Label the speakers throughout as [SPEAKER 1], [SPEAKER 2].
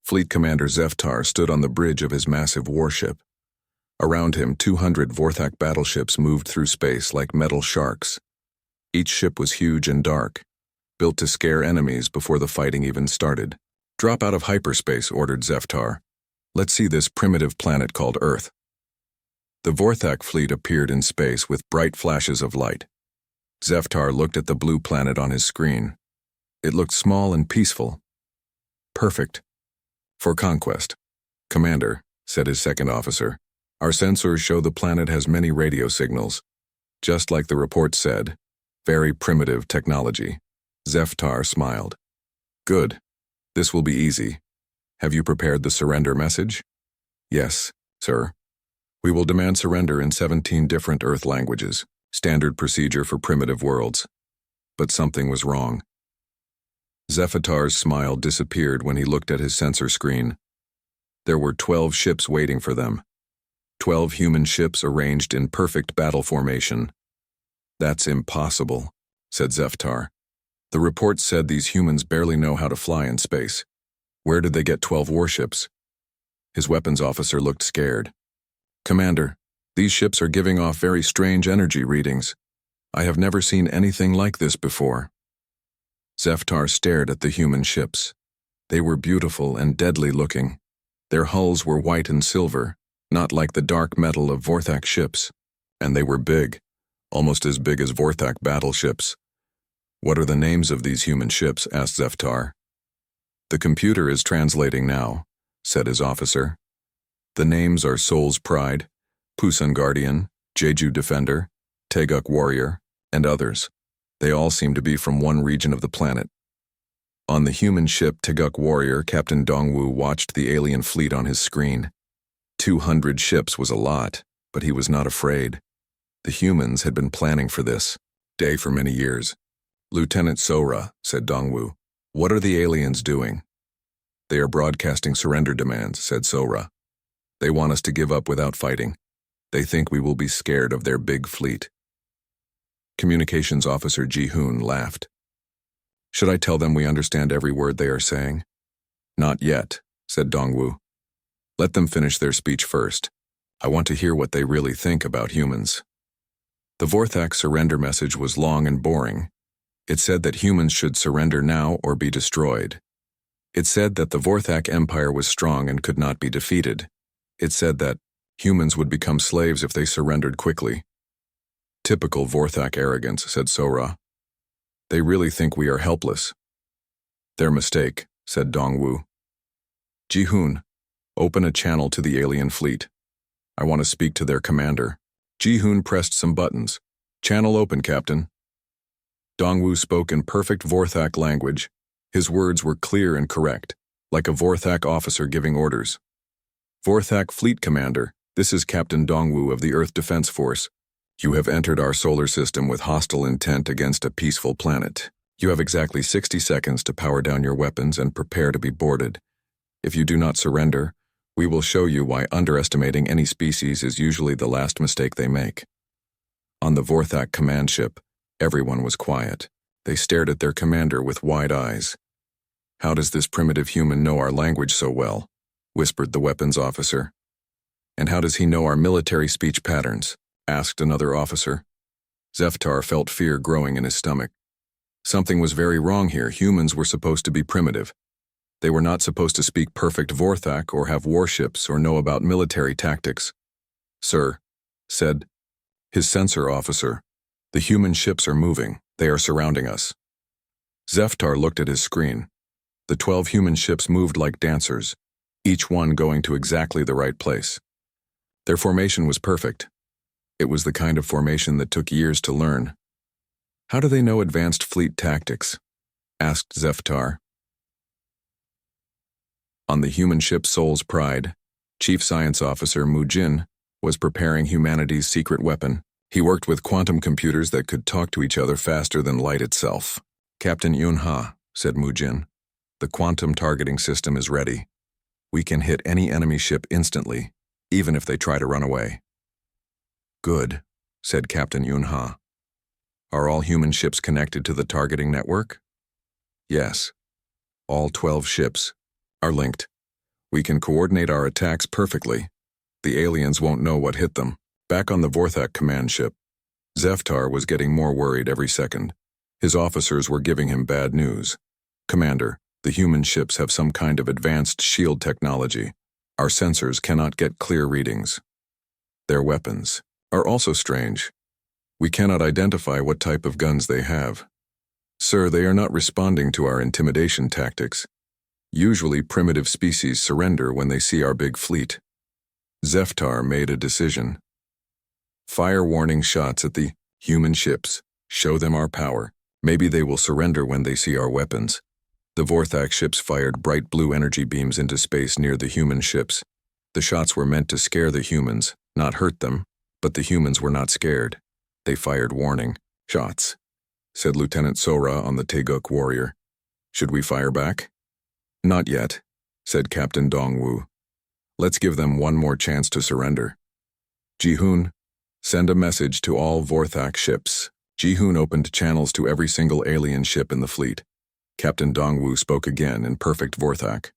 [SPEAKER 1] Fleet Commander Zeftar stood on the bridge of his massive warship. Around him, 200 Vorthak battleships moved through space like metal sharks. Each ship was huge and dark, built to scare enemies before the fighting even started. "Drop out of hyperspace," ordered Zeftar. "Let's see this primitive planet called Earth." The Vorthak fleet appeared in space with bright flashes of light. Zeftar looked at the blue planet on his screen. It looked small and peaceful. "Perfect for conquest." "Commander," said his second officer, "our sensors show the planet has many radio signals. Just like the report said, very primitive technology." Zeftar smiled. "Good. This will be easy. Have you prepared the surrender message?" "Yes, sir. We will demand surrender in 17 different Earth languages, standard procedure for primitive worlds." But something was wrong. Zeftar's smile disappeared when he looked at his sensor screen. There were 12 ships waiting for them. 12 human ships arranged in perfect battle formation. "That's impossible," said Zeftar. "The report said these humans barely know how to fly in space. Where did they get 12 warships?" His weapons officer looked scared. "Commander, these ships are giving off very strange energy readings. I have never seen anything like this before." Zeftar stared at the human ships. They were beautiful and deadly looking. Their hulls were white and silver, not like the dark metal of Vorthak ships. And they were big, almost as big as Vorthak battleships. "What are the names of these human ships?" asked Zeftar. "The computer is translating now," said his officer. "The names are Soul's Pride, Pusan Guardian, Jeju Defender, Teguk Warrior, and others. They all seem to be from one region of the planet." On the human ship Teguk Warrior, Captain Dongwu watched the alien fleet on his screen. 200 ships was a lot, but he was not afraid. The humans had been planning for this day for many years. "Lieutenant Sora," said Dongwu, "what are the aliens doing?" "They are broadcasting surrender demands," said Sora. "They want us to give up without fighting. They think we will be scared of their big fleet." Communications Officer Ji-hoon laughed. "Should I tell them we understand every word they are saying?" "Not yet," said Dongwu. "Let them finish their speech first. I want to hear what they really think about humans." The Vorthak surrender message was long and boring. It said that humans should surrender now or be destroyed. It said that the Vorthak Empire was strong and could not be defeated. It said that humans would become slaves if they surrendered quickly. "Typical Vorthak arrogance," said Sora. "They really think we are helpless." "Their mistake," said Dongwu. "Ji-hoon, open a channel to the alien fleet. I want to speak to their commander." Ji-hoon pressed some buttons. "Channel open, Captain." Dongwu spoke in perfect Vorthak language. His words were clear and correct, like a Vorthak officer giving orders. "Vorthak Fleet Commander, this is Captain Dongwu of the Earth Defense Force. You have entered our solar system with hostile intent against a peaceful planet. You have exactly 60 seconds to power down your weapons and prepare to be boarded. If you do not surrender, we will show you why underestimating any species is usually the last mistake they make." On the Vorthak command ship, everyone was quiet. They stared at their commander with wide eyes. "How does this primitive human know our language so well?" whispered the weapons officer. "And how does he know our military speech patterns?" asked another officer. Zeftar felt fear growing in his stomach. Something was very wrong here. Humans were supposed to be primitive. They were not supposed to speak perfect Vorthak or have warships or know about military tactics. "Sir," said his sensor officer, "the human ships are moving. They are surrounding us." Zeftar looked at his screen. The 12 human ships moved like dancers, each one going to exactly the right place. Their formation was perfect. It was the kind of formation that took years to learn. "How do they know advanced fleet tactics?" asked Zeftar. On the human ship Soul's Pride, Chief Science Officer Mujin was preparing humanity's secret weapon. He worked with quantum computers that could talk to each other faster than light itself. "Captain Yun-ha," said Mujin, "the quantum targeting system is ready. We can hit any enemy ship instantly, even if they try to run away." "Good," said Captain Yun-ha. "Are all human ships connected to the targeting network?" "Yes. All 12 ships are linked. We can coordinate our attacks perfectly. The aliens won't know what hit them. Back on the Vorthak command ship, Zeftar was getting more worried every second. His officers were giving him bad news. Commander, the human ships have some kind of advanced shield technology. Our sensors cannot get clear readings. Their weapons are also strange. We cannot identify what type of guns they have. Sir, they are not responding to our intimidation tactics. Usually primitive species surrender when they see our big fleet. Zeftar made a decision. Fire warning shots at the human ships. Show them our power. Maybe they will surrender when they see our weapons. The Vorthak ships fired bright blue energy beams into space near the human ships. The shots were meant to scare the humans, not hurt them, but the humans were not scared. They fired warning shots, said Lieutenant Sora on the Taeguk warrior. Should we fire back? Not yet, said Captain Dongwu. Let's give them one more chance to surrender. Ji-hoon, send a message to all Vorthak ships. Ji-hoon opened channels to every single alien ship in the fleet. Captain Dongwu spoke again in perfect Vorthak.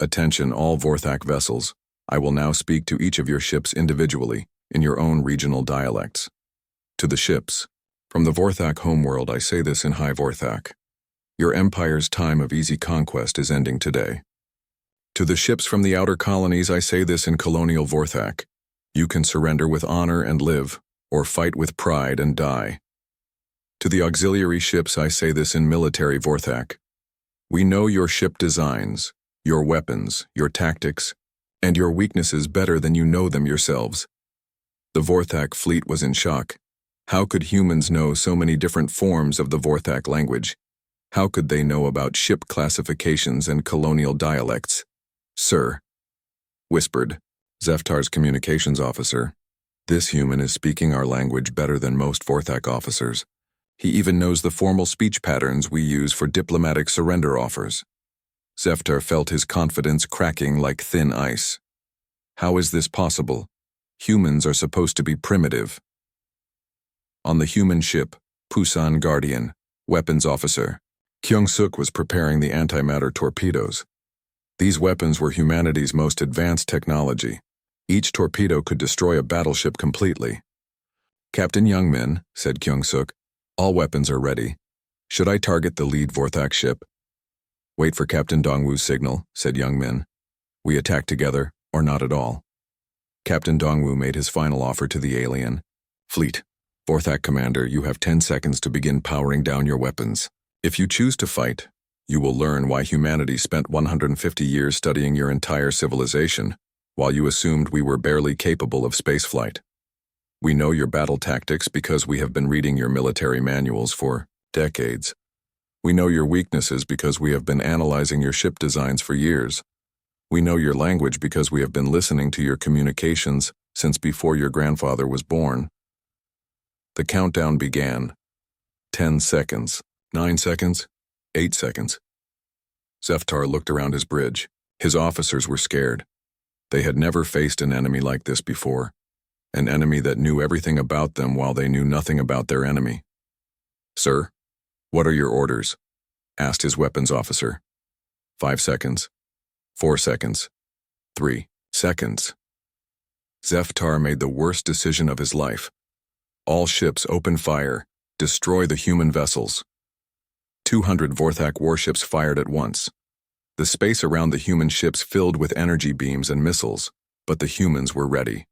[SPEAKER 1] Attention all Vorthak vessels. I will now speak to each of your ships individually, in your own regional dialects. To the ships. From the Vorthak homeworld I say this in High Vorthak. Your empire's time of easy conquest is ending today. To the ships from the outer colonies I say this in colonial Vorthak. You can surrender with honor and live, or fight with pride and die. To the auxiliary ships I say this in military Vorthak. We know your ship designs, your weapons, your tactics, and your weaknesses better than you know them yourselves. The Vorthak fleet was in shock. How could humans know so many different forms of the Vorthak language? How could they know about ship classifications and colonial dialects? Sir, whispered Zeftar's communications officer. This human is speaking our language better than most Vorthak officers. He even knows the formal speech patterns we use for diplomatic surrender offers. Zeftar felt his confidence cracking like thin ice. How is this possible? Humans are supposed to be primitive. On the human ship, Pusan Guardian, weapons officer, Kyung-suk was preparing the antimatter torpedoes. These weapons were humanity's most advanced technology. Each torpedo could destroy a battleship completely. Captain Youngmin, said Kyung-suk, all weapons are ready. Should I target the lead Vorthak ship? Wait for Captain Dongwu's signal, said Youngmin. We attack together, or not at all. Captain Dongwu made his final offer to the alien. Fleet, Vorthak commander, you have 10 seconds to begin powering down your weapons. If you choose to fight, you will learn why humanity spent 150 years studying your entire civilization, while you assumed we were barely capable of spaceflight. We know your battle tactics because we have been reading your military manuals for decades. We know your weaknesses because we have been analyzing your ship designs for years. We know your language because we have been listening to your communications since before your grandfather was born. The countdown began. 10 seconds, 9 seconds, 8 seconds. Zeftar looked around his bridge. His officers were scared. They had never faced an enemy like this before. An enemy that knew everything about them while they knew nothing about their enemy. Sir, what are your orders? Asked his weapons officer. 5 seconds. 4 seconds. 3 seconds. Zeftar made the worst decision of his life. All ships open fire. Destroy the human vessels. 200 Vorthak warships fired at once. The space around the human ships filled with energy beams and missiles, but the humans were ready.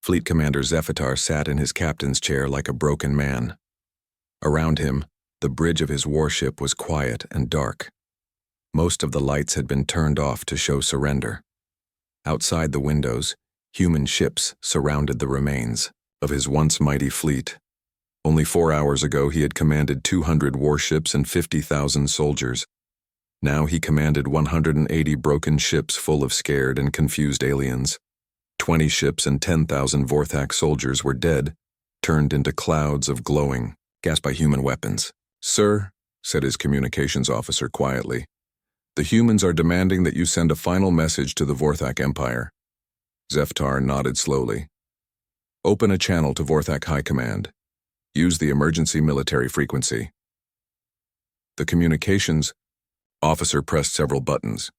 [SPEAKER 1] Fleet Commander Zeftar sat in his captain's chair like a broken man. Around him, the bridge of his warship was quiet and dark. Most of the lights had been turned off to show surrender. Outside the windows, human ships surrounded the remains of his once mighty fleet. Only 4 hours ago he had commanded 200 warships and 50,000 soldiers. Now he commanded 180 broken ships full of scared and confused aliens. 20 ships and 10,000 Vorthak soldiers were dead, turned into clouds of glowing, gassed by human weapons. Sir, said his communications officer quietly, the humans are demanding that you send a final message to the Vorthak Empire. Zeftar nodded slowly. Open a channel to Vorthak High Command. Use the emergency military frequency. The communications officer pressed several buttons.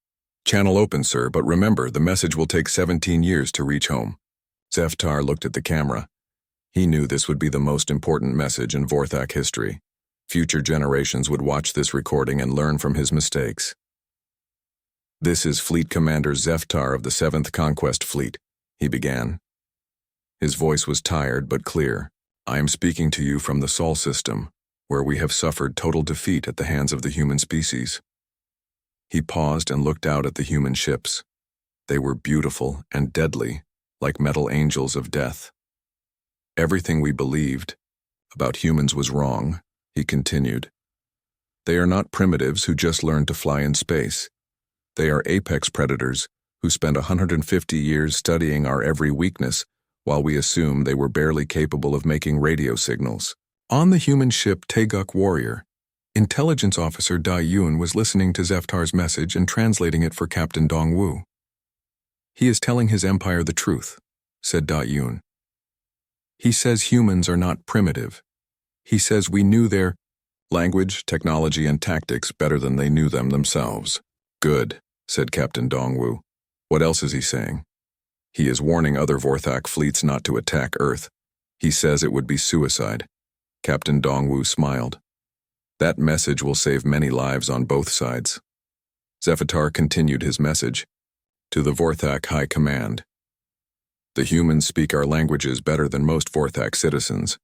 [SPEAKER 1] Channel open, sir, but remember, the message will take 17 years to reach home. Zeftar looked at the camera. He knew this would be the most important message in Vorthak history. Future generations would watch this recording and learn from his mistakes. "This is Fleet Commander Zeftar of the 7th Conquest Fleet," he began. His voice was tired but clear. "I am speaking to you from the Sol system, where we have suffered total defeat at the hands of the human species." He paused and looked out at the human ships. They were beautiful and deadly, like metal angels of death. "Everything we believed about humans was wrong," he continued. "They are not primitives who just learned to fly in space. They are apex predators who spent 150 years studying our every weakness while we assumed they were barely capable of making radio signals." On the human ship Teguk Warrior, Intelligence Officer Dai Yun was listening to Zeftar's message and translating it for Captain Dongwu. "He is telling his empire the truth," said Dai Yun. "He says humans are not primitive. He says we knew their language, technology, and tactics better than they knew them themselves." "Good," said Captain Dongwu. "What else is he saying?" "He is warning other Vorthak fleets not to attack Earth. He says it would be suicide." Captain Dongwu smiled. "That message will save many lives on both sides." Zeftar continued his message. "To the Vorthak High Command. The humans speak our languages better than most Vorthak citizens.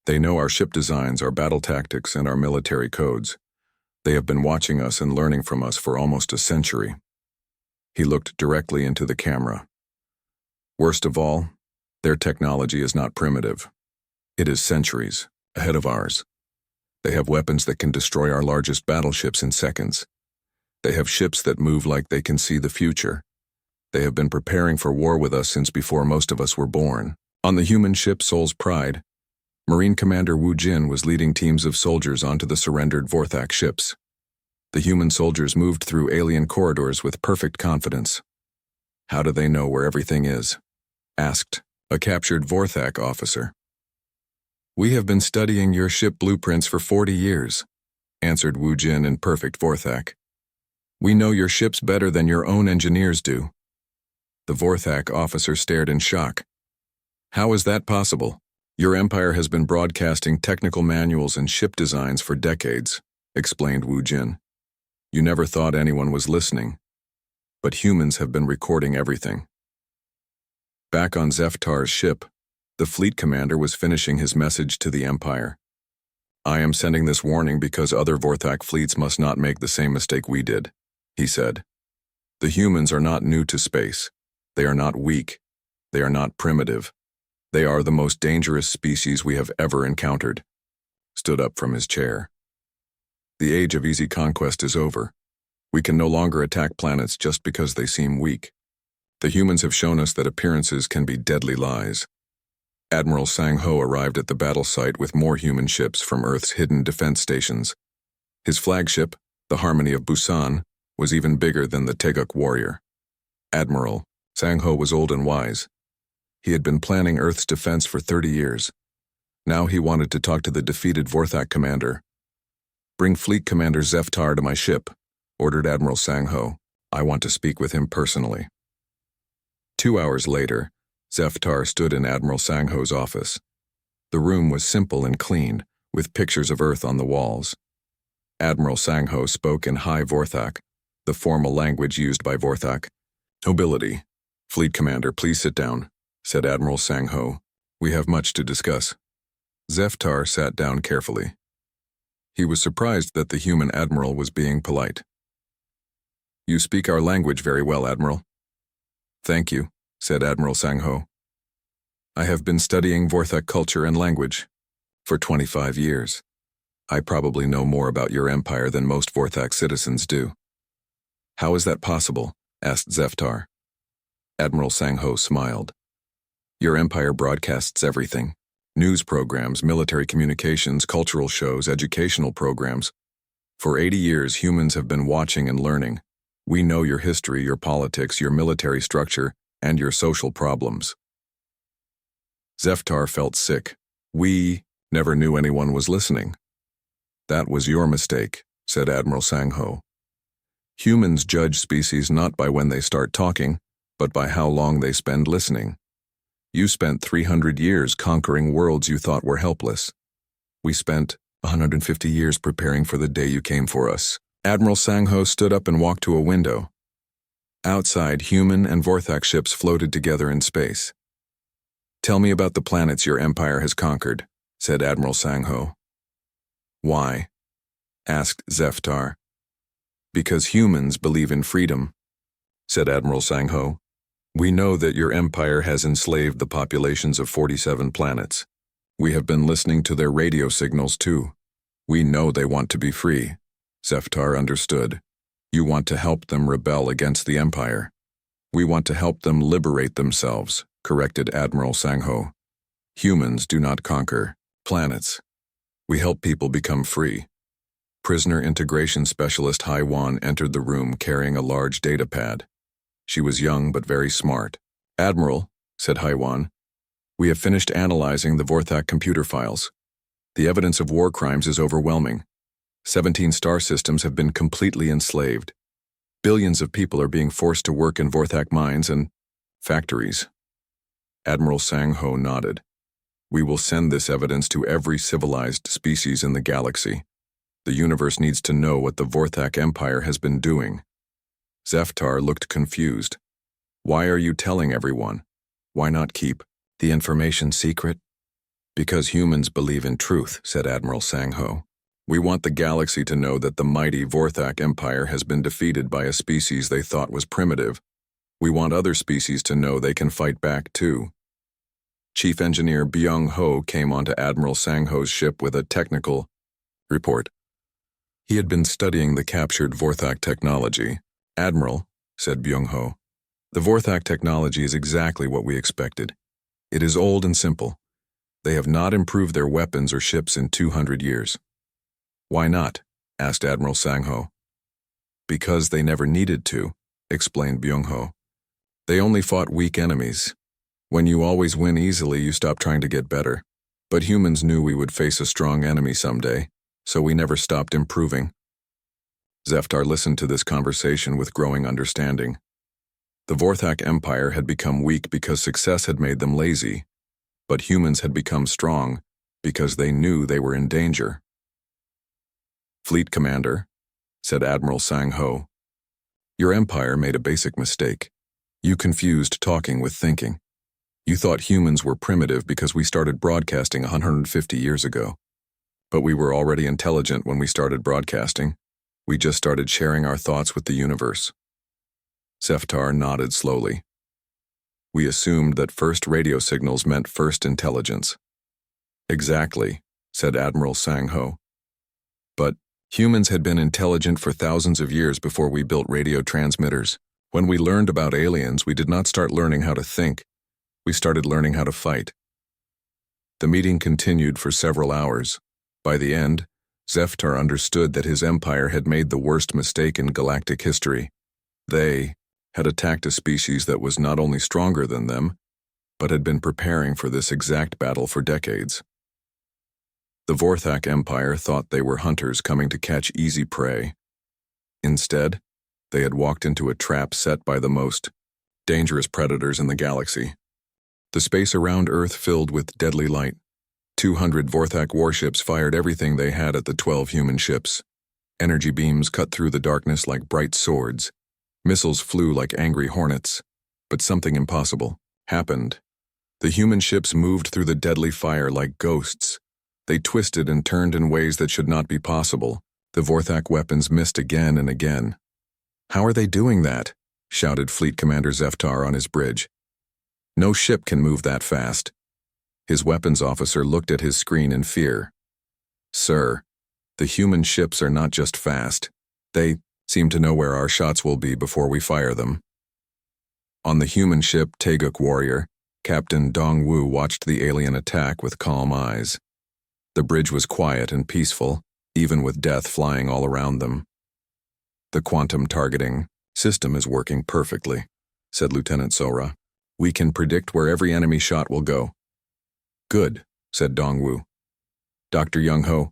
[SPEAKER 1] They know our ship designs, our battle tactics, and our military codes. They have been watching us and learning from us for almost a century." He looked directly into the camera. "Worst of all, their technology is not primitive. It is centuries ahead of ours. They have weapons that can destroy our largest battleships in seconds. They have ships that move like they can see the future. They have been preparing for war with us since before most of us were born." On the human ship Sol's Pride, Marine Commander Wu Jin was leading teams of soldiers onto the surrendered Vorthak ships. The human soldiers moved through alien corridors with perfect confidence. "How do they know where everything is?" asked a captured Vorthak officer. "We have been studying your ship blueprints for 40 years, answered Wu Jin in perfect Vorthak. "We know your ships better than your own engineers do." The Vorthak officer stared in shock. "How is that possible? Your empire has been broadcasting technical manuals and ship designs for decades," explained Wu Jin. "You never thought anyone was listening. But humans have been recording everything." Back on Zeftar's ship, the fleet commander was finishing his message to the Empire. "I am sending this warning because other Vorthak fleets must not make the same mistake we did," he said. "The humans are not new to space. They are not weak. They are not primitive. They are the most dangerous species we have ever encountered." Stood up from his chair. "The age of easy conquest is over. We can no longer attack planets just because they seem weak. The humans have shown us that appearances can be deadly lies." Admiral Sang Ho arrived at the battle site with more human ships from Earth's hidden defense stations. His flagship, the Harmony of Busan, was even bigger than the Teguk Warrior. Admiral Sang Ho was old and wise. He had been planning Earth's defense for 30 years. Now he wanted to talk to the defeated Vorthak commander. "Bring Fleet Commander Zeftar to my ship," ordered Admiral Sang Ho. "I want to speak with him personally." 2 hours later, Zeftar stood in Admiral Sang Ho's office. The room was simple and clean, with pictures of Earth on the walls. Admiral Sang Ho spoke in High Vorthak, the formal language used by Vorthak. "Nobility, Fleet Commander, please sit down," said Admiral Sang Ho. "We have much to discuss." Zeftar sat down carefully. He was surprised that the human admiral was being polite. "You speak our language very well, Admiral." "Thank you," said Admiral Sang Ho. "I have been studying Vorthak culture and language for 25 years. I probably know more about your empire than most Vorthak citizens do." "How is that possible?" asked Zeftar. Admiral Sang Ho smiled. "Your empire broadcasts everything. News programs, military communications, cultural shows, educational programs. For 80 years, humans have been watching and learning. We know your history, your politics, your military structure, and your social problems." Zeftar felt sick. "We never knew anyone was listening." "That was your mistake," said Admiral Sang Ho. Humans judge species not by when they start talking, but by how long they spend listening. You spent 300 years conquering worlds you thought were helpless. We spent 150 years preparing for the day you came for us. Admiral Sang-ho stood up and walked to a window. Outside, human and Vorthak ships floated together in space. "Tell me about the planets your empire has conquered," said Admiral Sang-ho. "Why?" asked Zeftar. "Because humans believe in freedom," said Admiral Sang-ho. "We know that your empire has enslaved the populations of 47 planets. We have been listening to their radio signals too. We know they want to be free." Zeftar understood. "You want to help them rebel against the empire." "We want to help them liberate themselves," corrected Admiral Sang-ho. "Humans do not conquer planets. We help people become free." Prisoner Integration Specialist Haiwan entered the room carrying a large data pad. She was young but very smart. "Admiral," said Haiwan, "we have finished analyzing the Vorthak computer files. The evidence of war crimes is overwhelming. 17 star systems have been completely enslaved. Billions of people are being forced to work in Vorthak mines and factories." Admiral Sang-ho nodded. "We will send this evidence to every civilized species in the galaxy. The universe needs to know what the Vorthak Empire has been doing." Zeftar looked confused. "Why are you telling everyone? Why not keep the information secret?" "Because humans believe in truth," said Admiral Sang-ho. "We want the galaxy to know that the mighty Vorthak Empire has been defeated by a species they thought was primitive. We want other species to know they can fight back too." Chief Engineer Byung-ho came onto Admiral Sang-ho's ship with a technical report. He had been studying the captured Vorthak technology. "Admiral," said Byung-ho, "the Vorthak technology is exactly what we expected. It is old and simple. They have not improved their weapons or ships in 200 years. "Why not?" asked Admiral Sang-ho. "Because they never needed to," explained Byung-ho. "They only fought weak enemies. When you always win easily, you stop trying to get better. But humans knew we would face a strong enemy someday, so we never stopped improving." Zeftar listened to this conversation with growing understanding. The Vorthak Empire had become weak because success had made them lazy, but humans had become strong because they knew they were in danger. "Fleet Commander," said Admiral Sang-ho, "your empire made a basic mistake. You confused talking with thinking. You thought humans were primitive because we started broadcasting 150 years ago. But we were already intelligent when we started broadcasting. We just started sharing our thoughts with the universe." Zeftar nodded slowly. "We assumed that first radio signals meant first intelligence." "Exactly," said Admiral Sang-ho. "But humans had been intelligent for thousands of years before we built radio transmitters. When we learned about aliens, we did not start learning how to think. We started learning how to fight." The meeting continued for several hours. By the end, Zeftar understood that his empire had made the worst mistake in galactic history. They had attacked a species that was not only stronger than them, but had been preparing for this exact battle for decades. The Vorthak Empire thought they were hunters coming to catch easy prey. Instead, they had walked into a trap set by the most dangerous predators in the galaxy. The space around Earth filled with deadly light. 200 Vorthak warships fired everything they had at the 12 human ships. Energy beams cut through the darkness like bright swords. Missiles flew like angry hornets. But something impossible happened. The human ships moved through the deadly fire like ghosts. They twisted and turned in ways that should not be possible. The Vorthak weapons missed again and again. "How are they doing that?" shouted Fleet Commander Zeftar on his bridge. "No ship can move that fast." His weapons officer looked at his screen in fear. "Sir, the human ships are not just fast. They seem to know where our shots will be before we fire them." On the human ship Taeguk Warrior, Captain Dong-woo watched the alien attack with calm eyes. The bridge was quiet and peaceful, even with death flying all around them. "The quantum targeting system is working perfectly," said Lieutenant Sora. "We can predict where every enemy shot will go." "Good," said Dong-woo. "Dr. Young-ho,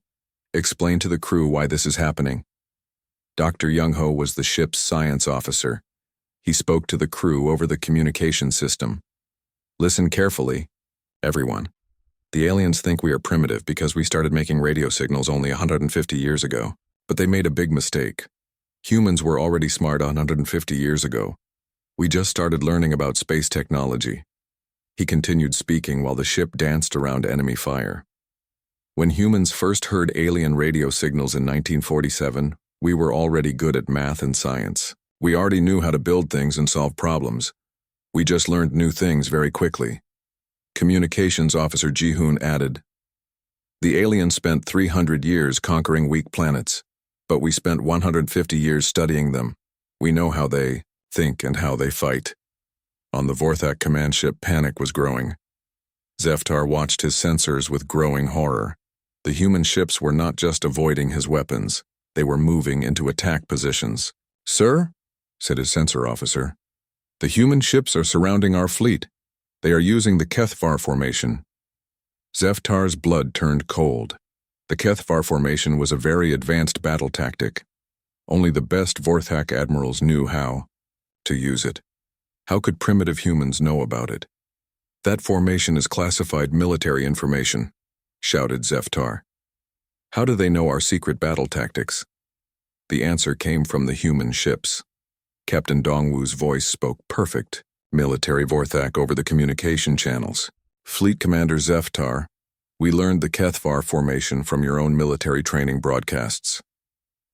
[SPEAKER 1] explain to the crew why this is happening." Dr. Young-ho was the ship's science officer. He spoke to the crew over the communication system. Listen carefully, everyone. The aliens think we are primitive because we started making radio signals only 150 years ago. But they made a big mistake. Humans were already smart 150 years ago. We just started learning about space technology. He continued speaking while the ship danced around enemy fire. When humans first heard alien radio signals in 1947, we were already good at math and science. We already knew how to build things and solve problems. We just learned new things very quickly. Communications Officer Ji-hoon added, "The aliens spent 300 years conquering weak planets, but we spent 150 years studying them. We know how they think and how they fight." On the Vorthak command ship, panic was growing. Zeftar watched his sensors with growing horror. The human ships were not just avoiding his weapons, they were moving into attack positions. "Sir," said his sensor officer, "the human ships are surrounding our fleet. They are using the Kethvar formation." Zeftar's blood turned cold. The Kethvar formation was a very advanced battle tactic. Only the best Vorthak admirals knew how to use it. How could primitive humans know about it? "That formation is classified military information," shouted Zeftar. "How do they know our secret battle tactics?" The answer came from the human ships. Captain Dongwoo's voice spoke perfect military Vorthak over the communication channels. "Fleet Commander Zeftar, we learned the Kethvar formation from your own military training broadcasts.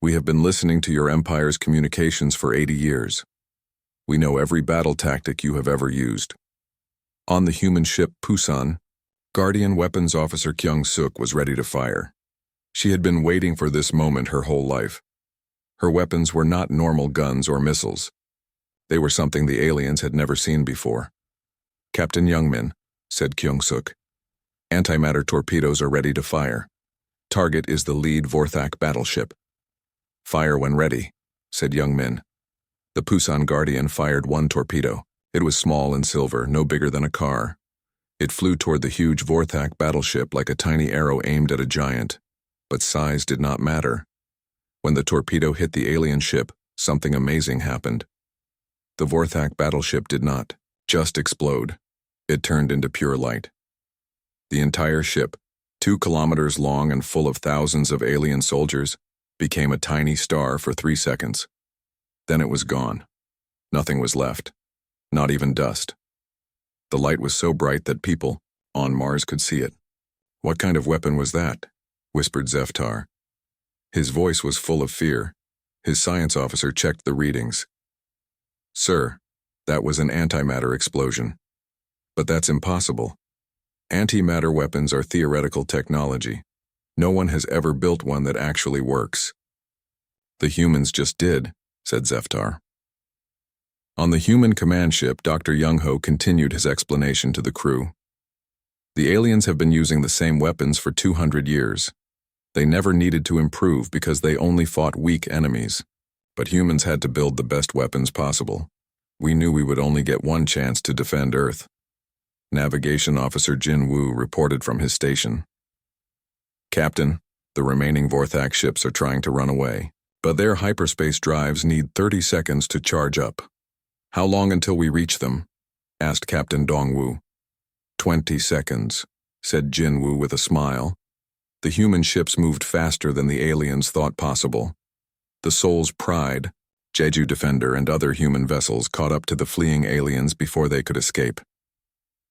[SPEAKER 1] We have been listening to your Empire's communications for 80 years. We know every battle tactic you have ever used." On the human ship Pusan, Guardian Weapons Officer Kyung-suk was ready to fire. She had been waiting for this moment her whole life. Her weapons were not normal guns or missiles. They were something the aliens had never seen before. "Captain Youngmin," said Kyung-suk, "antimatter torpedoes are ready to fire. Target is the lead Vorthak battleship." "Fire when ready," said Youngmin. The Pusan Guardian fired one torpedo. It was small and silver, no bigger than a car. It flew toward the huge Vorthak battleship like a tiny arrow aimed at a giant. But size did not matter. When the torpedo hit the alien ship, something amazing happened. The Vorthak battleship did not just explode. It turned into pure light. The entire ship, 2 kilometers long and full of thousands of alien soldiers, became a tiny star for 3 seconds. Then it was gone. Nothing was left. Not even dust. The light was so bright that people on Mars could see it. "What kind of weapon was that?" whispered Zeftar. His voice was full of fear. His science officer checked the readings. "Sir, that was an antimatter explosion." "But that's impossible. Antimatter weapons are theoretical technology. No one has ever built one that actually works." "The humans just did," said Zeftar. On the human command ship, Dr. Young-ho continued his explanation to the crew. "The aliens have been using the same weapons for 200 years. They never needed to improve because they only fought weak enemies. But humans had to build the best weapons possible. We knew we would only get one chance to defend Earth." Navigation Officer Jin Woo reported from his station. "Captain, the remaining Vorthak ships are trying to run away, but their hyperspace drives need 30 seconds to charge up." "How long until we reach them?" asked Captain Dongwoo. 20 seconds, said Jin Woo with a smile. The human ships moved faster than the aliens thought possible. The Soul's Pride, Jeju Defender, and other human vessels caught up to the fleeing aliens before they could escape.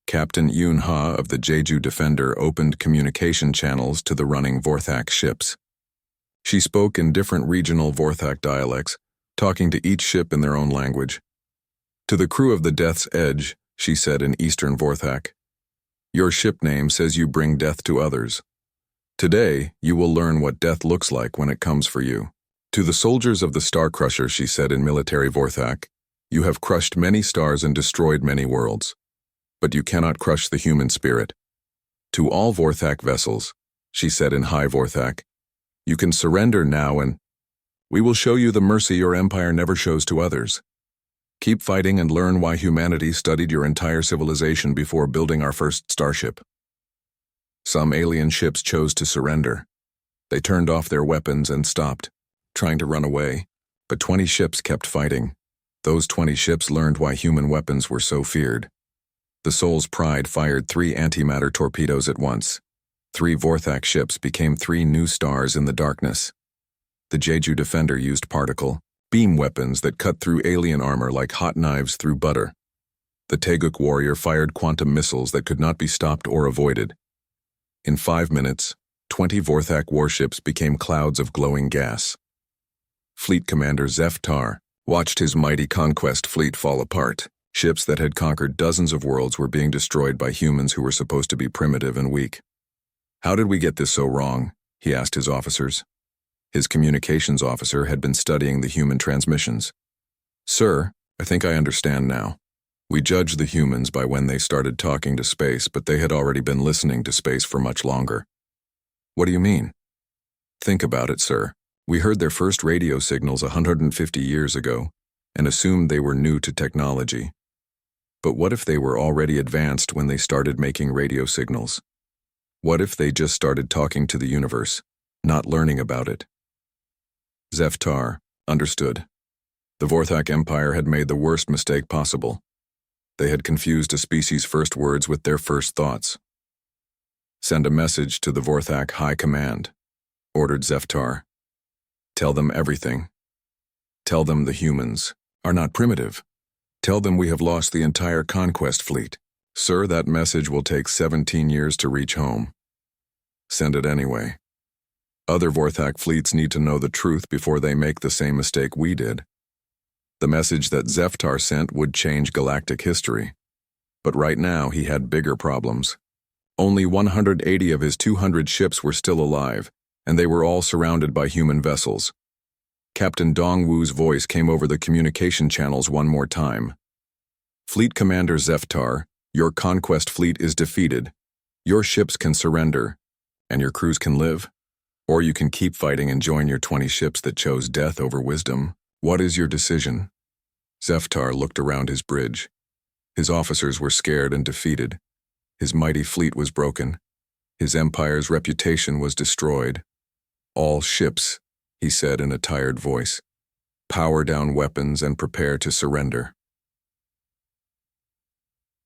[SPEAKER 1] Captain Yoon Ha of the Jeju Defender opened communication channels to the running Vorthak ships. She spoke in different regional Vorthak dialects, talking to each ship in their own language. To the crew of the Death's Edge, she said in Eastern Vorthak, "Your ship name says you bring death to others. Today, you will learn what death looks like when it comes for you." To the soldiers of the Star Crusher, she said in military Vorthak, "You have crushed many stars and destroyed many worlds, but you cannot crush the human spirit." To all Vorthak vessels, she said in High Vorthak, "You can surrender now and we will show you the mercy your empire never shows to others. Keep fighting and learn why humanity studied your entire civilization before building our first starship." Some alien ships chose to surrender. They turned off their weapons and stopped, trying to run away, But 20 ships kept fighting. Those 20 ships learned why human weapons were so feared. The Soul's Pride fired 3 antimatter torpedoes at once. 3 Vorthak ships became 3 new stars in the darkness. The Jeju Defender used particle beam weapons that cut through alien armor like hot knives through butter. The Taeguk Warrior fired quantum missiles that could not be stopped or avoided. In 5 minutes, 20 Vorthak warships became clouds of glowing gas. Fleet Commander Zeftar watched his mighty conquest fleet fall apart. Ships that had conquered dozens of worlds were being destroyed by humans who were supposed to be primitive and weak. "How did we get this so wrong?" he asked his officers. His communications officer had been studying the human transmissions. "Sir, I think I understand now. We judged the humans by when they started talking to space, but they had already been listening to space for much longer." "What do you mean?" "Think about it, sir. We heard their first radio signals 150 years ago and assumed they were new to technology. But what if they were already advanced when they started making radio signals? What if they just started talking to the universe, not learning about it?" Zeftar understood. The Vorthak Empire had made the worst mistake possible. They had confused a species' first words with their first thoughts. "Send a message to the Vorthak High Command," ordered Zeftar. "Tell them everything. Tell them the humans are not primitive. Tell them we have lost the entire conquest fleet. Sir, that message will take 17 years to reach home. Send it anyway. Other Vorthak fleets need to know the truth before they make the same mistake we did." The message that Zeftar sent would change galactic history. But right now he had bigger problems. Only 180 of his 200 ships were still alive, and they were all surrounded by human vessels. Captain Dongwu's voice came over the communication channels one more time. "Fleet Commander Zeftar, your conquest fleet is defeated. Your ships can surrender, and your crews can live. Or you can keep fighting and join your 20 ships that chose death over wisdom. What is your decision?" Zeftar looked around his bridge. His officers were scared and defeated. His mighty fleet was broken. His empire's reputation was destroyed. "All ships," he said in a tired voice, "power down weapons and prepare to surrender."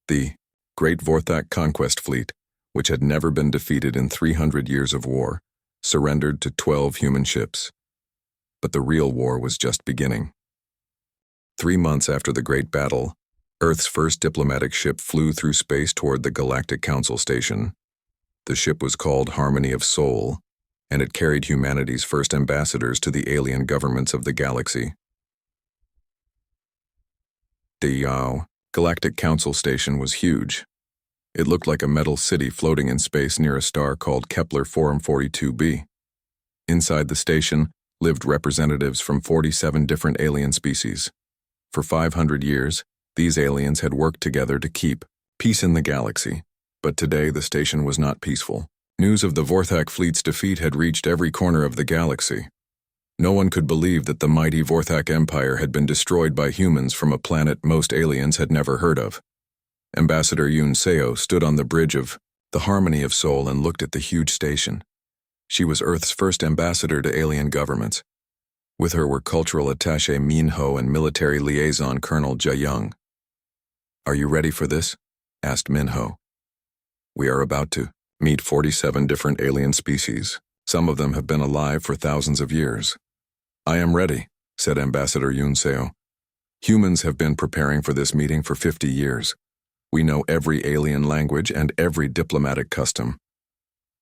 [SPEAKER 1] The Great Vorthak Conquest Fleet, which had never been defeated in 300 years of war, surrendered to 12 human ships. But the real war was just beginning. 3 months after the Great Battle, Earth's first diplomatic ship flew through space toward the Galactic Council Station. The ship was called Harmony of Soul, and it carried humanity's first ambassadors to the alien governments of the galaxy. The Galactic Council Station was huge. It looked like a metal city floating in space near a star called Kepler 442b. Inside the station lived representatives from 47 different alien species. For 500 years, these aliens had worked together to keep peace in the galaxy, but today the station was not peaceful. News of the Vorthak fleet's defeat had reached every corner of the galaxy. No one could believe that the mighty Vorthak Empire had been destroyed by humans from a planet most aliens had never heard of. Ambassador Yoon Seo stood on the bridge of the Harmony of Soul and looked at the huge station. She was Earth's first ambassador to alien governments. With her were cultural attaché Min Ho and military liaison Colonel Ja Young. "Are you ready for this?" asked Min Ho. "We are about to meet 47 different alien species. Some of them have been alive for thousands of years." "I am ready," said Ambassador Yoon Seo. "Humans have been preparing for this meeting for 50 years. We know every alien language and every diplomatic custom."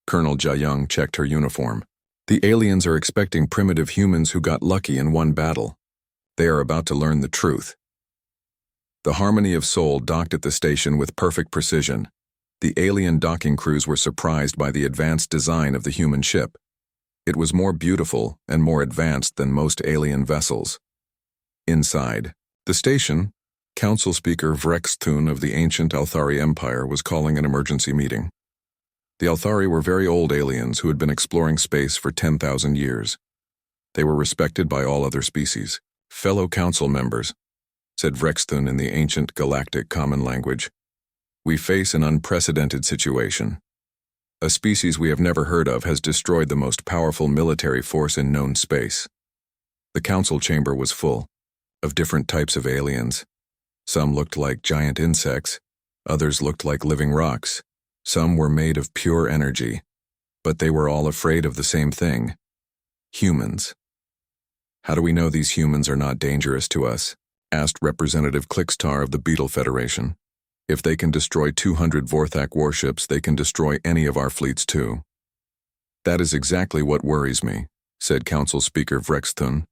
[SPEAKER 1] Colonel Ja Young checked her uniform. "The aliens are expecting primitive humans who got lucky in one battle. They are about to learn the truth." The Harmony of Soul docked at the station with perfect precision. The alien docking crews were surprised by the advanced design of the human ship. It was more beautiful and more advanced than most alien vessels. Inside the station, Council Speaker Vrexthun of the ancient Althari Empire was calling an emergency meeting. The Althari were very old aliens who had been exploring space for 10,000 years. They were respected by all other species. "Fellow council members," said Vrexthun in the ancient galactic common language, "we face an unprecedented situation. A species we have never heard of has destroyed the most powerful military force in known space. The council chamber was full of different types of aliens. Some looked like giant insects, others looked like living rocks. Some were made of pure energy, but they were all afraid of the same thing: humans. "How do we know these humans are not dangerous to us?" asked Representative Klickstar of the Beetle Federation. "If they can destroy 200 Vorthak warships, they can destroy any of our fleets too." "That is exactly what worries me," said Council Speaker Vrexthun.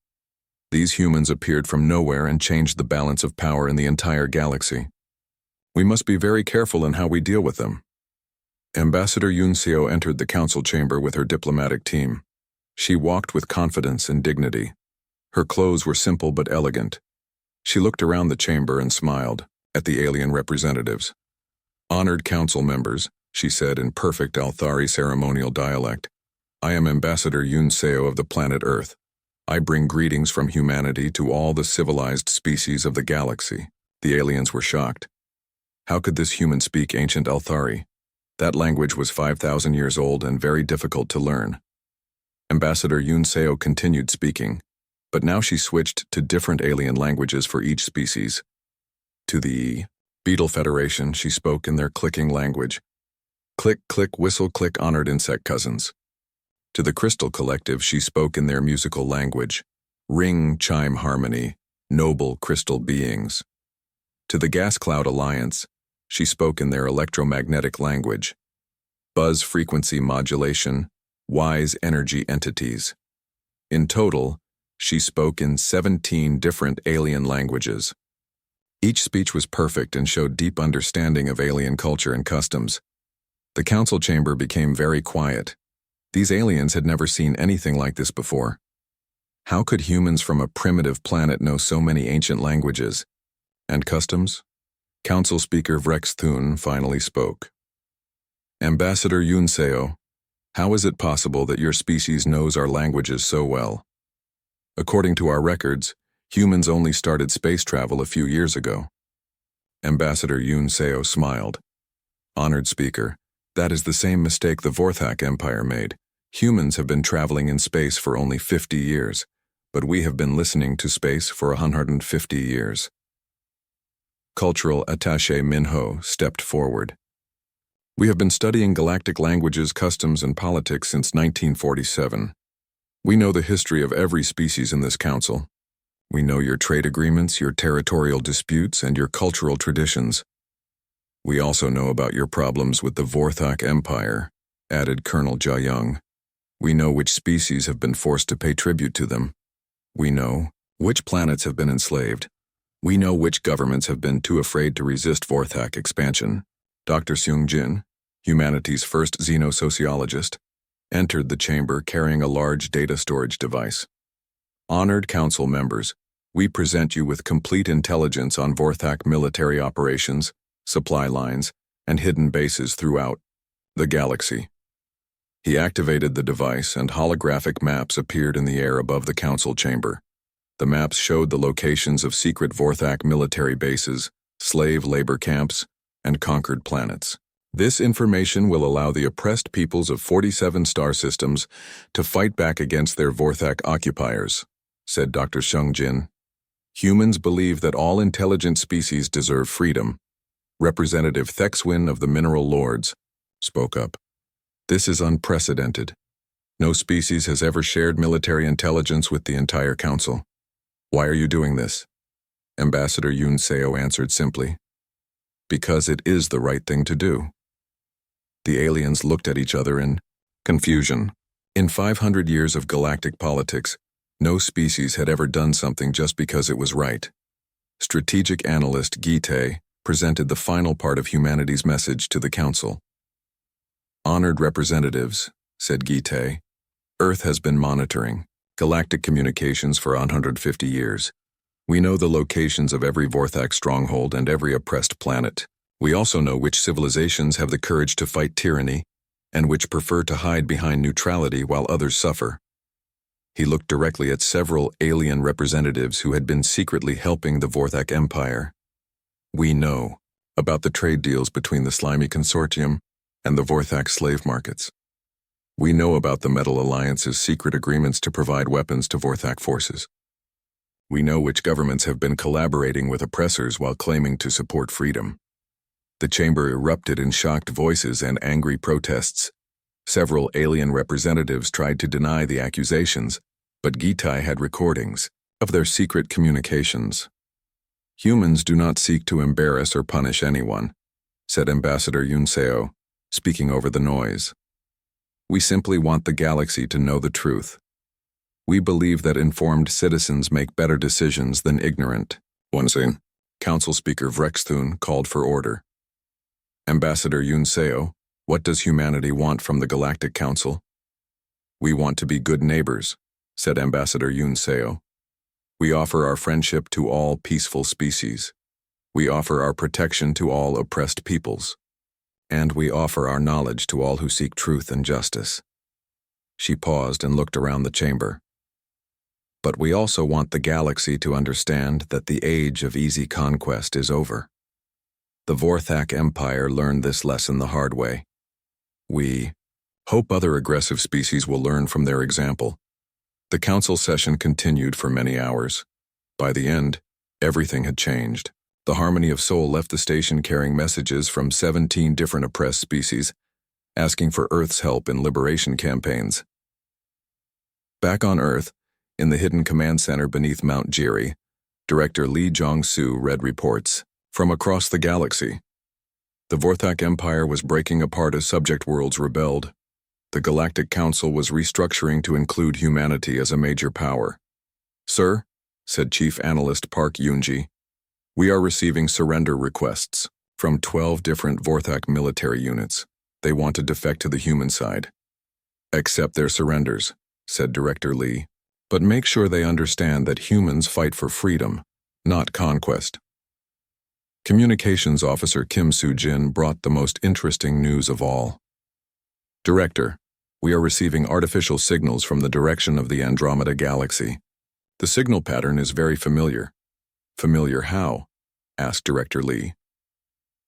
[SPEAKER 1] "These humans appeared from nowhere and changed the balance of power in the entire galaxy. We must be very careful in how we deal with them." Ambassador Yunseo entered the council chamber with her diplomatic team. She walked with confidence and dignity. Her clothes were simple but elegant. She looked around the chamber and smiled at the alien representatives. "Honored council members," she said in perfect Althari ceremonial dialect, "I am Ambassador Yunseo of the planet Earth. I bring greetings from humanity to all the civilized species of the galaxy." The aliens were shocked. How could this human speak ancient Althari? That language was 5,000 years old and very difficult to learn. Ambassador Yunseo continued speaking, but now she switched to different alien languages for each species. To the Beetle Federation, she spoke in their clicking language. "Click, click, whistle, click, honored insect cousins." To the Crystal Collective, she spoke in their musical language. "Ring, chime, harmony, noble crystal beings." To the Gas Cloud Alliance, she spoke in their electromagnetic language. "Buzz frequency modulation, wise energy entities." In total, she spoke in 17 different alien languages. Each speech was perfect and showed deep understanding of alien culture and customs. The council chamber became very quiet. These aliens had never seen anything like this before. How could humans from a primitive planet know so many ancient languages and customs? Council Speaker Vrexthun finally spoke. "Ambassador Yunseo, how is it possible that your species knows our languages so well? According to our records, humans only started space travel a few years ago." Ambassador Yunseo smiled. "Honored Speaker, that is the same mistake the Vorthak Empire made. Humans have been traveling in space for only 50 years, but we have been listening to space for 150 years. Cultural Attaché Minho stepped forward. "We have been studying galactic languages, customs, and politics since 1947. We know the history of every species in this council. We know your trade agreements, your territorial disputes, and your cultural traditions. We also know about your problems with the Vorthak Empire," added Colonel Jia-Young. "We know which species have been forced to pay tribute to them. We know which planets have been enslaved. We know which governments have been too afraid to resist Vorthak expansion." Dr. Seung-jin, humanity's first xenosociologist, entered the chamber carrying a large data storage device. "Honored council members, we present you with complete intelligence on Vorthak military operations, supply lines, and hidden bases throughout the galaxy." He activated the device and holographic maps appeared in the air above the council chamber. The maps showed the locations of secret Vorthak military bases, slave labor camps, and conquered planets. "This information will allow the oppressed peoples of 47 star systems to fight back against their Vorthak occupiers," said Dr. Seung-jin. "Humans believe that all intelligent species deserve freedom." Representative Thexwin of the Mineral Lords spoke up. "This is unprecedented. No species has ever shared military intelligence with the entire council. Why are you doing this?" Ambassador Yunseo answered simply, "Because it is the right thing to do." The aliens looked at each other in confusion. In 500 years of galactic politics, no species had ever done something just because it was right. Strategic analyst Gite presented the final part of humanity's message to the council. "Honored representatives," said Gite, "Earth has been monitoring galactic communications for 150 years. We know the locations of every Vorthak stronghold and every oppressed planet. We also know which civilizations have the courage to fight tyranny and which prefer to hide behind neutrality while others suffer." He looked directly at several alien representatives who had been secretly helping the Vorthak Empire. "We know about the trade deals between the Slimy Consortium and the Vorthak slave markets. We know about the Metal Alliance's secret agreements to provide weapons to Vorthak forces. We know which governments have been collaborating with oppressors while claiming to support freedom. The chamber erupted in shocked voices and angry protests. Several alien representatives tried to deny the accusations, but Gitai had recordings of their secret communications. Humans do not seek to embarrass or punish anyone, said Ambassador Yunseo, speaking over the noise. We simply want the galaxy to know the truth. We believe that informed citizens make better decisions than ignorant. Once, Council Speaker Vrexthun called for order. Ambassador Yunseo, what does humanity want from the Galactic Council? We want to be good neighbors, said Ambassador Yunseo. We offer our friendship to all peaceful species. We offer our protection to all oppressed peoples. And we offer our knowledge to all who seek truth and justice. She paused and looked around the chamber. But we also want the galaxy to understand that the age of easy conquest is over. The Vorthak Empire learned this lesson the hard way. We hope other aggressive species will learn from their example. The council session continued for many hours. By the end, everything had changed. The Harmony of Soul left the station carrying messages from 17 different oppressed species, asking for Earth's help in liberation campaigns. Back on Earth, in the hidden command center beneath Mount Jiri, Director Lee Jong-soo read reports from across the galaxy. The Vorthak Empire was breaking apart as subject worlds rebelled. The Galactic Council was restructuring to include humanity as a major power. Sir, said Chief Analyst Park Yoonji, we are receiving surrender requests from 12 different Vorthak military units. They want to defect to the human side. Accept their surrenders, said Director Lee, but make sure they understand that humans fight for freedom, not conquest. Communications Officer Kim Soo-jin brought the most interesting news of all. Director, we are receiving artificial signals from the direction of the Andromeda Galaxy. The signal pattern is very familiar. Familiar how? Asked Director Lee.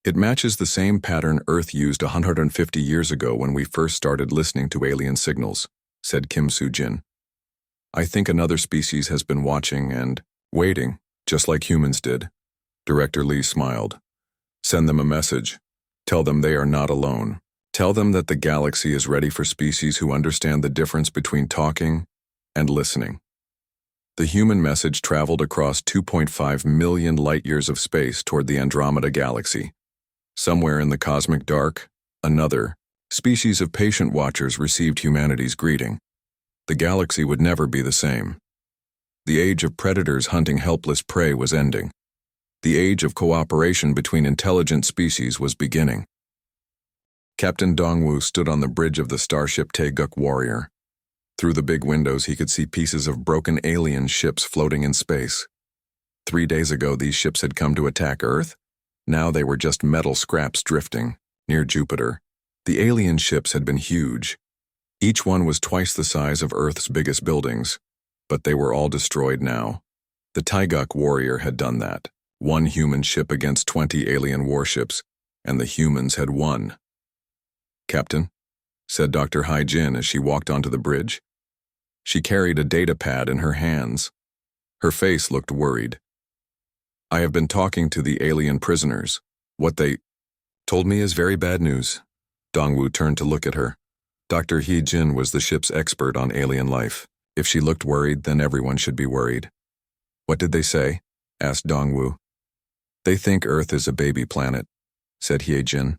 [SPEAKER 1] It matches the same pattern Earth used 150 years ago when we first started listening to alien signals, said Kim Soo-jin. I think another species has been watching and waiting, just like humans did. Director Lee smiled. Send them a message. Tell them they are not alone. Tell them that the galaxy is ready for species who understand the difference between talking and listening. The human message traveled across 2.5 million light-years of space toward the Andromeda Galaxy. Somewhere in the cosmic dark, another species of patient watchers received humanity's greeting. The galaxy would never be the same. The age of predators hunting helpless prey was ending. The age of cooperation between intelligent species was beginning. Captain Dongwoo stood on the bridge of the Starship Taeguk Warrior. Through the big windows he could see pieces of broken alien ships floating in space. 3 days ago these ships had come to attack Earth. Now they were just metal scraps drifting, near Jupiter. The alien ships had been huge. Each one was twice the size of Earth's biggest buildings, but they were all destroyed now. The Taeguk Warrior had done that. 1 human ship against 20 alien warships, and the humans had won. Captain, said Dr. Hai-jin as she walked onto the bridge. She carried a data pad in her hands. Her face looked worried. I have been talking to the alien prisoners. What they told me is very bad news. Dongwoo turned to look at her. Dr. Hee-jin was the ship's expert on alien life. If she looked worried, then everyone should be worried. What did they say? Asked Dongwoo. They think Earth is a baby planet, said Hee-jin.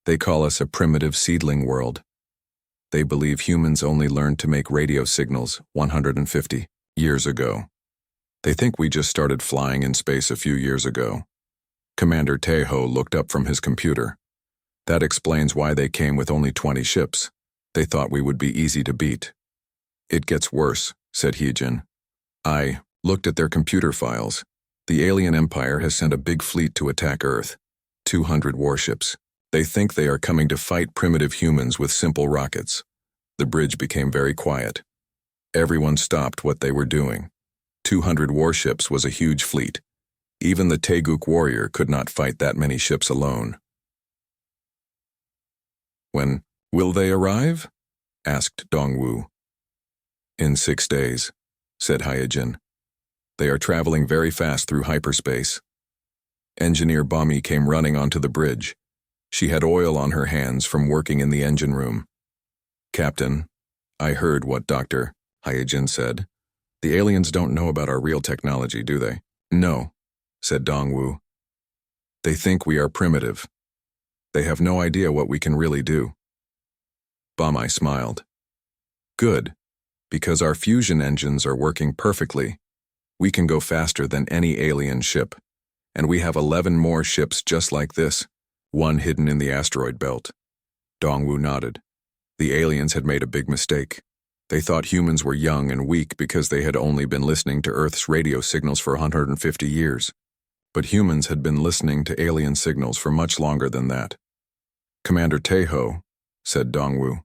[SPEAKER 1] They call us a primitive seedling world. They believe humans only learned to make radio signals 150 years ago. They think we just started flying in space a few years ago. Commander Taeho looked up from his computer. That explains why they came with only 20 ships. They thought we would be easy to beat. It gets worse, said Hee-jin. I looked at their computer files. The alien empire has sent a big fleet to attack Earth. 200 warships. They think they are coming to fight primitive humans with simple rockets. The bridge became very quiet. Everyone stopped what they were doing. 200 warships was a huge fleet. Even the Taeguk Warrior could not fight that many ships alone. When will they arrive? Asked Dongwoo. In 6 days, said Hyojin. They are traveling very fast through hyperspace. Engineer Bommy came running onto the bridge. She had oil on her hands from working in the engine room. Captain, I heard what Dr. Hyojin said. The aliens don't know about our real technology, do they? No, said Dongwu. They think we are primitive. They have no idea what we can really do. Bomai smiled. Good, because our fusion engines are working perfectly. We can go faster than any alien ship, and we have 11 more ships just like this, one hidden in the asteroid belt. Dongwu nodded. The aliens had made a big mistake. They thought humans were young and weak because they had only been listening to Earth's radio signals for 150 years. But humans had been listening to alien signals for much longer than that. Commander Taeho, said Dongwu,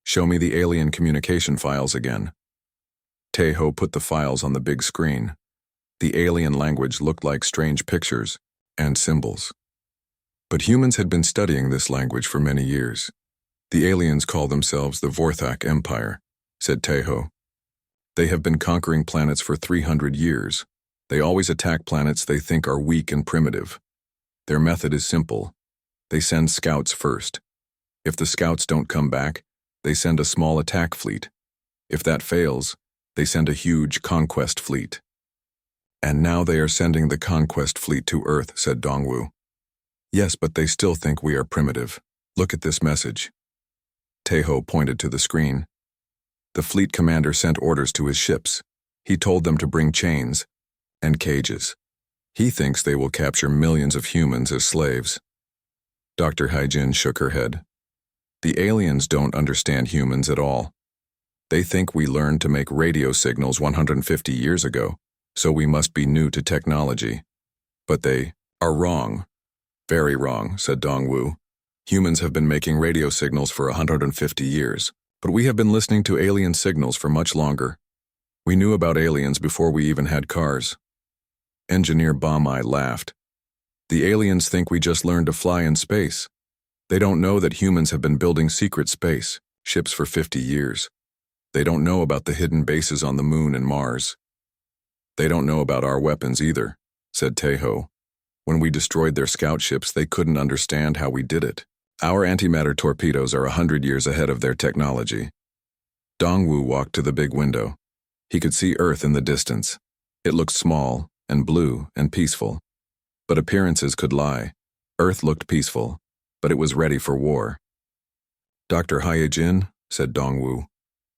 [SPEAKER 1] show me the alien communication files again. Taeho put the files on the big screen. The alien language looked like strange pictures and symbols. But humans had been studying this language for many years. The aliens call themselves the Vorthak Empire, said Taeho. They have been conquering planets for 300 years. They always attack planets they think are weak and primitive. Their method is simple. They send scouts first. If the scouts don't come back, they send a small attack fleet. If that fails, they send a huge conquest fleet. And now they are sending the conquest fleet to Earth, said Dongwu. Yes, but they still think we are primitive. Look at this message. Taeho pointed to the screen. The fleet commander sent orders to his ships. He told them to bring chains and cages. He thinks they will capture millions of humans as slaves. Dr. Hyojin shook her head. The aliens don't understand humans at all. They think we learned to make radio signals 150 years ago, so we must be new to technology. But they are wrong. Very wrong, said Dongwu. Humans have been making radio signals for 150 years, but we have been listening to alien signals for much longer. We knew about aliens before we even had cars. Engineer Bomai laughed. The aliens think we just learned to fly in space. They don't know that humans have been building secret space ships for 50 years. They don't know about the hidden bases on the Moon and Mars. They don't know about our weapons either, said Taeho. When we destroyed their scout ships, they couldn't understand how we did it. Our antimatter torpedoes are 100 years ahead of their technology. Dongwu walked to the big window. He could see Earth in the distance. It looked small and blue and peaceful. But appearances could lie. Earth looked peaceful, but it was ready for war. Dr. Hyojin, said Dongwu,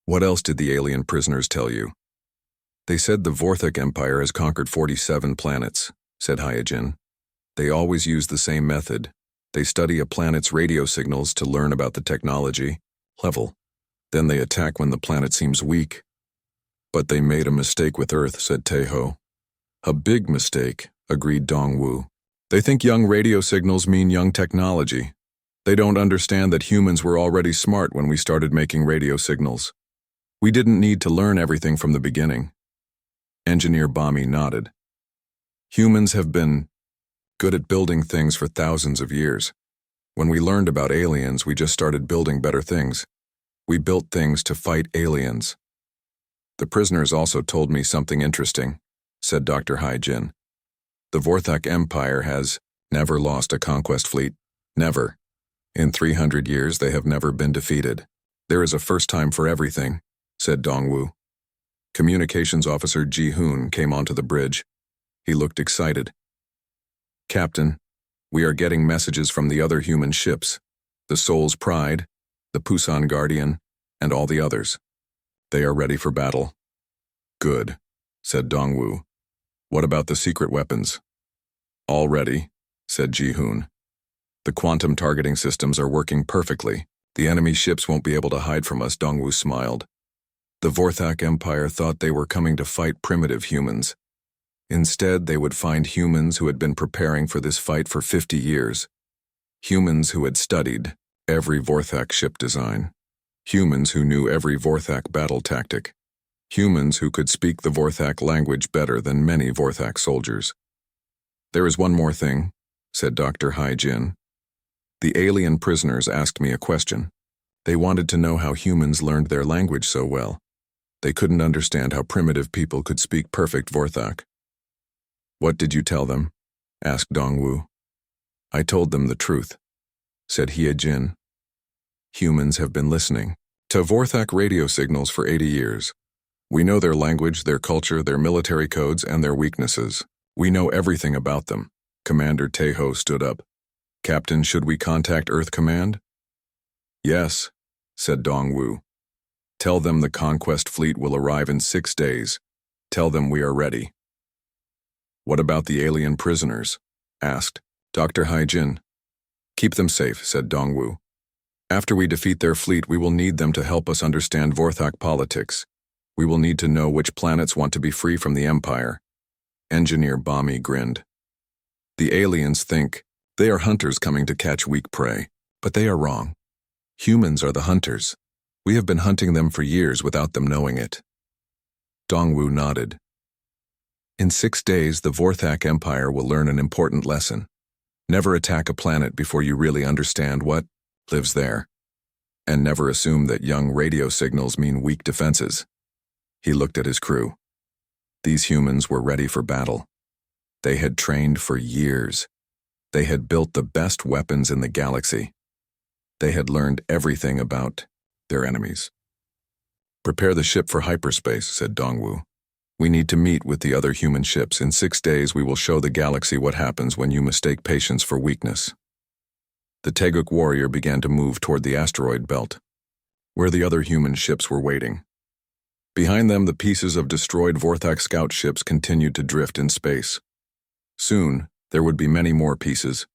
[SPEAKER 1] what else did the alien prisoners tell you? They said the Vorthak Empire has conquered 47 planets, said Hyojin. They always use the same method. They study a planet's radio signals to learn about the technology level. Then they attack when the planet seems weak. But they made a mistake with Earth, said Taeho. A big mistake, agreed Dongwu. They think young radio signals mean young technology. They don't understand that humans were already smart when we started making radio signals. We didn't need to learn everything from the beginning. Engineer Bommy nodded. Humans have been good at building things for thousands of years. When we learned about aliens, we just started building better things. We built things to fight aliens. The prisoners also told me something interesting, said Dr. Hyojin. The Vorthak Empire has never lost a conquest fleet. Never. In 300 years, they have never been defeated. There is a first time for everything, said Dongwu. Communications Officer Ji-hoon came onto the bridge. He looked excited. Captain, we are getting messages from the other human ships, the Soul's Pride, the Pusan Guardian, and all the others. They are ready for battle. Good, said Dongwu. What about the secret weapons? All ready, said Ji-hoon. The quantum targeting systems are working perfectly. The enemy ships won't be able to hide from us, Dongwu smiled. The Vorthak Empire thought they were coming to fight primitive humans. Instead, they would find humans who had been preparing for this fight for 50 years. Humans who had studied every Vorthak ship design. Humans who knew every Vorthak battle tactic. Humans who could speak the Vorthak language better than many Vorthak soldiers. There is one more thing, said Dr. Hyojin. The alien prisoners asked me a question. They wanted to know how humans learned their language so well. They couldn't understand how primitive people could speak perfect Vorthak. What did you tell them? Asked Dongwu. I told them the truth, said Jin. Humans have been listening to Vorthak radio signals for 80 years. We know their language, their culture, their military codes, and their weaknesses. We know everything about them. Commander Teho stood up. Captain, should we contact Earth Command? Yes, said Dongwu. Tell them the conquest fleet will arrive in 6 days. Tell them we are ready. What about the alien prisoners? Asked Dr. Jin. Keep them safe, said Dongwu. After we defeat their fleet, we will need them to help us understand Vorthak politics. We will need to know which planets want to be free from the Empire. Engineer Bami grinned. The aliens think they are hunters coming to catch weak prey, but they are wrong. Humans are the hunters. We have been hunting them for years without them knowing it. Dongwu nodded. In 6 days, the Vorthak Empire will learn an important lesson. Never attack a planet before you really understand what lives there. And never assume that young radio signals mean weak defenses. He looked at his crew. These humans were ready for battle. They had trained for years. They had built the best weapons in the galaxy. They had learned everything about their enemies. Prepare the ship for hyperspace, said Dongwu. We need to meet with the other human ships. In 6 days, we will show the galaxy what happens when you mistake patience for weakness. The Teguk warrior began to move toward the asteroid belt, where the other human ships were waiting. Behind them, the pieces of destroyed Vorthak scout ships continued to drift in space. Soon, there would be many more pieces,